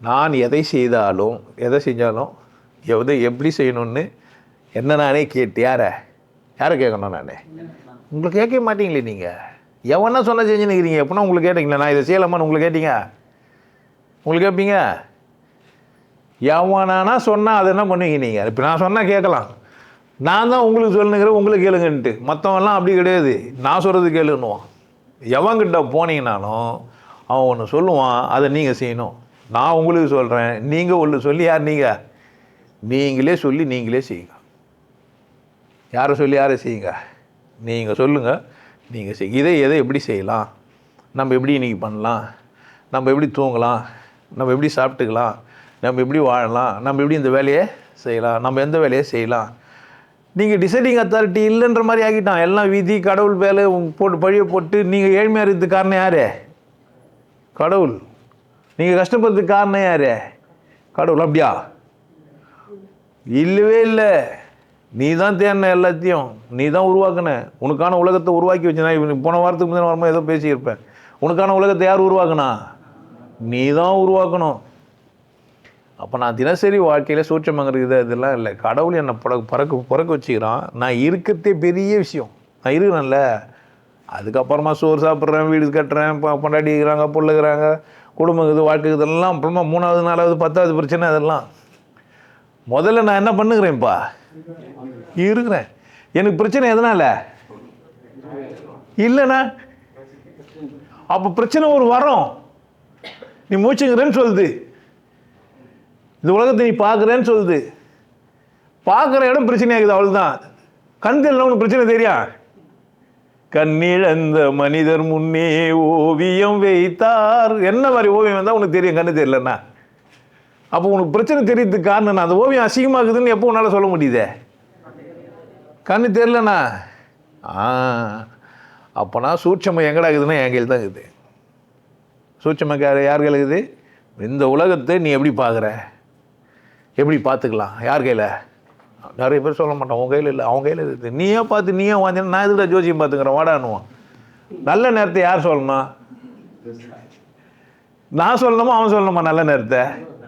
நான் எதை செய்தாலும் எதை செஞ்சாலும் எப்படி செய்யணும்னு என்ன நானே கேட்டு யாரை கேட்கணும்? நான் உங்களுக்கு கேட்க மாட்டீங்களே. நீங்கள் எவனா சொன்னால் செஞ்சுன்னு இருக்கிறீங்க. எப்படின்னா உங்களுக்கு கேட்டீங்களா? நான் இதை செய்யலாமான்னு உங்களுக்கு கேட்டீங்க? உங்களுக்கு கேட்பீங்க? எவனானா சொன்னால் அதை என்ன பண்ணுவீங்க நீங்கள்? இப்போ நான் சொன்னால் கேட்கலாம். நான் தான் உங்களுக்கு சொல்லுங்கிறேன், உங்களுக்கு கேளுங்கன்ட்டு. மற்றவன்லாம் அப்படி கிடையாது. நான் சொல்கிறது கேளுன்னுவான். எவன்கிட்ட போனீங்கனாலும் அவன் ஒன்று சொல்லுவான், அதை நீங்கள் செய்யணும். நான் உங்களுக்கு சொல்கிறேன், நீங்கள் ஒன்று சொல்லி யார் நீங்களே சொல்லி நீங்களே செய்யுங்க. யாரை சொல்லி யாரை செய்யுங்க? நீங்கள் சொல்லுங்கள், நீங்கள் எதை எப்படி செய்யலாம், நம்ம எப்படி இன்றைக்கி பண்ணலாம், நம்ம எப்படி தூங்கலாம், நம்ம எப்படி சாப்பிட்டுக்கலாம், நம்ம எப்படி வாழலாம், நம்ம எப்படி இந்த வேலையை செய்யலாம், நம்ம எந்த வேலையை செய்யலாம். நீங்கள் டிசைடிங் அத்தாரிட்டி இல்லைன்ற மாதிரி ஆகிட்டான். எல்லாம் விதி கடவுள் வேலை போட்டு பழிய போட்டு நீங்கள் ஏழ்மையாக இருக்கிறதுக்கு காரணம் யார்? கடவுள். நீங்கள் கஷ்டப்படுறதுக்கு காரணம் யார்? கடவுள். அப்படியா? இல்லவே இல்லை. நீ தான் தேடின, எல்லாத்தையும் நீ தான் உருவாக்குன. உனக்கான உலகத்தை உருவாக்கி வச்சுனா. இவன் போன வாரத்துக்கு முன்னாடி வரும்போது ஏதோ பேசியிருப்பேன். உனக்கான உலகத்தை யார் உருவாக்குனா? நீ தான் உருவாக்கணும். அப்போ நான் தினசரி வாழ்க்கையில் சூட்சமங்கிறது இதெல்லாம் இல்லை. கடவுள் என்னை பிறக்க வச்சுக்கிறான். நான் இருக்கிறதே பெரிய விஷயம். நான் இருக்கிறேன்ல, அதுக்கப்புறமா சோறு சாப்பிட்றேன், வீடு கட்டுறேன், பொண்டாட்டி இருக்கிறாங்க, பிள்ளைகிறாங்க, குடும்பம் இது, வாழ்க்கை இதெல்லாம் அப்புறமா 3வது 4வது 10வது பிரச்சனை. அதெல்லாம் முதல்ல நான் என்ன பண்ணுகிறேன்ப்பா? இருக்கிறேன். எனக்கு பிரச்சனை எதனால இல்லைண்ணா? அப்போ பிரச்சனை ஒரு வரும். நீ மூச்சுங்கிறேன்னு சொல்லுது. இந்த உலகத்தை நீ பார்க்குறேன்னு சொல்லுது. பார்க்குற இடம் பிரச்சனையாகுது. அவ்வளோதான். கண் தெரியல உனக்கு பிரச்சனை தெரியும். கண்ணிழந்த மனிதர் முன்னே ஓவியம் வைத்தார். என்ன மாதிரி ஓவியம் வந்தால் உனக்கு தெரியும், கண்ணு தெரியலண்ணா. அப்போ உனக்கு பிரச்சனை தெரியறதுக்கு காரணம் அந்த ஓவியம் அசிங்கமாகுதுன்னு எப்போ உன்னால் சொல்ல முடியுதே? கண்ணு தெரியலண்ணா. அப்போனா சூட்சமம் எங்கடா இருக்குதுன்னா என் கையில் தான் இருக்குது. சூட்சமம் யார் கையில் இருக்குது? இந்த உலகத்தை நீ எப்படி பார்க்குற, எப்படி பார்த்துக்கலாம், யார் கையில்? நிறைய பேர் சொல்ல மாட்டான், உன் கையில் இல்லை, அவன் கையில் இருக்குது. நீயே பார்த்து நீயே வாங்கினா நான் எதுக்குடா ஜோசியம் பார்த்துக்கிறேன் வாடானுவான். நல்ல நேரத்தை யார் சொல்லணும்? நான் சொல்லணுமா அவன் சொல்லணுமா நல்ல நேரத்தை?